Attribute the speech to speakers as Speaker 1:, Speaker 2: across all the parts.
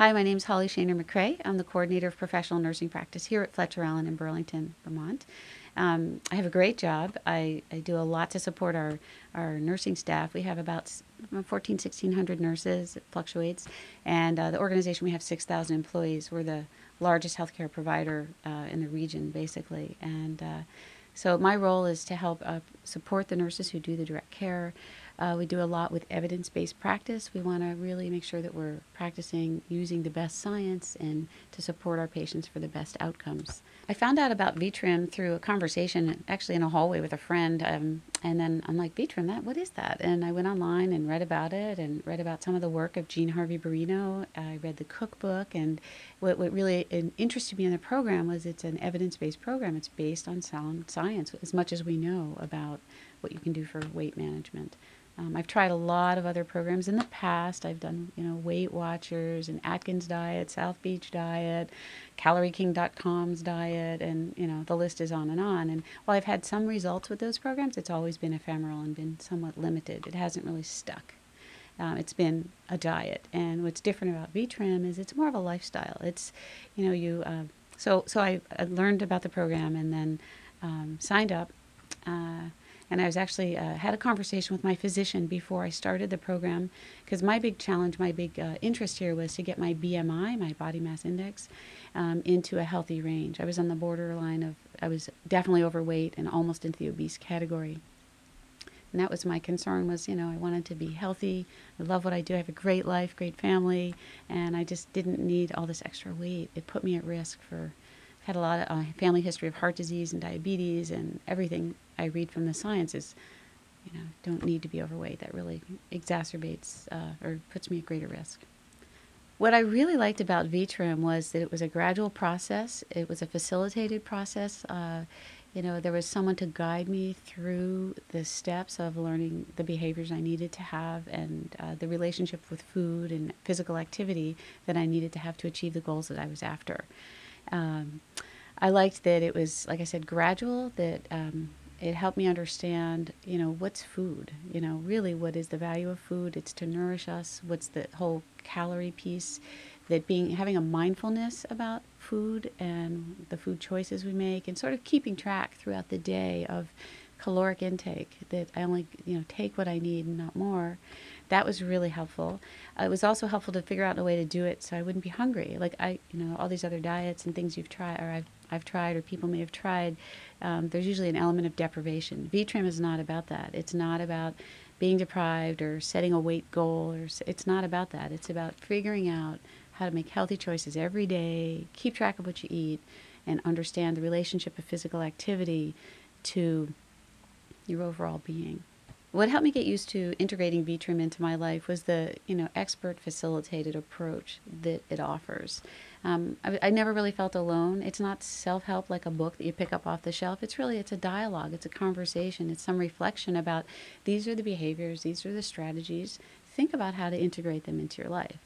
Speaker 1: Hi, my name is Hollie Shaner-McRae. I'm the coordinator of professional nursing practice here at Fletcher in Burlington, Vermont. I have a great job. I do a lot to support our nursing staff. We have about 1,600 nurses. It fluctuates. And the organization, we have 6,000 employees. We're the largest healthcare provider in the region, basically. And so my role is to help support the nurses who do the direct care. We do a lot with evidence-based practice. We want to really make sure that we're practicing using the best science and to support our patients for the best outcomes. I found out about Vtrim through a conversation actually in a hallway with a friend, and then I'm like, Vtrim, what is that? And I went online and read about it and read about some of the work of Jean Harvey Barino. I read the cookbook, and what really interested me in the program was it's an evidence-based program. It's based on sound science as much as we know about what you can do for weight management. I've tried a lot of other programs in the past. I've done, Weight Watchers and Atkins Diet, South Beach Diet, CalorieKing.com's diet, and, the list is on. And while I've had some results with those programs, it's always been ephemeral and been somewhat limited. It hasn't really stuck. It's been a diet. And what's different about Vtrim is it's more of a lifestyle. It's, so I learned about the program and then signed up. And I was actually had a conversation with my physician before I started the program, because my big challenge, my big interest here was to get my BMI, my body mass index, into a healthy range. I was on the borderline of, I was definitely overweight and almost into the obese category. And that was my concern was, I wanted to be healthy. I love what I do. I have a great life, great family, and I just didn't need all this extra weight. It put me at risk for, had a lot of family history of heart disease and diabetes, and everything I read from the science is, don't need to be overweight. That really exacerbates or puts me at greater risk. What I really liked about Vtrim was that it was a gradual process. It was a facilitated process. There was someone to guide me through the steps of learning the behaviors I needed to have and the relationship with food and physical activity that I needed to have to achieve the goals that I was after. I liked that it was, like I said, gradual, that it helped me understand, what's food? Really what is the value of food? It's to nourish us. What's the whole calorie piece? That having a mindfulness about food and the food choices we make, and sort of keeping track throughout the day of caloric intake, that I only, take what I need and not more. That was really helpful. It was also helpful to figure out a way to do it so I wouldn't be hungry. Like all these other diets and things you've tried, or I've tried, or people may have tried, there's usually an element of deprivation. Vtrim is not about that. It's not about being deprived or setting a weight goal. It's not about that. It's about figuring out how to make healthy choices every day, keep track of what you eat, and understand the relationship of physical activity to your overall being. What helped me get used to integrating Vtrim into my life was the, expert facilitated approach that it offers. I never really felt alone. It's not self-help like a book that you pick up off the shelf. It's a dialogue. It's a conversation. It's some reflection about these are the behaviors, these are the strategies. Think about how to integrate them into your life.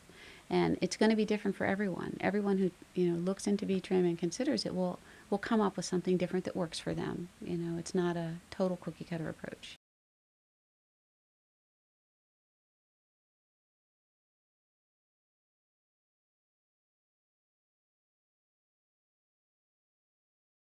Speaker 1: And it's going to be different for everyone. Everyone who, looks into Vtrim and considers it will come up with something different that works for them. It's not a total cookie cutter approach.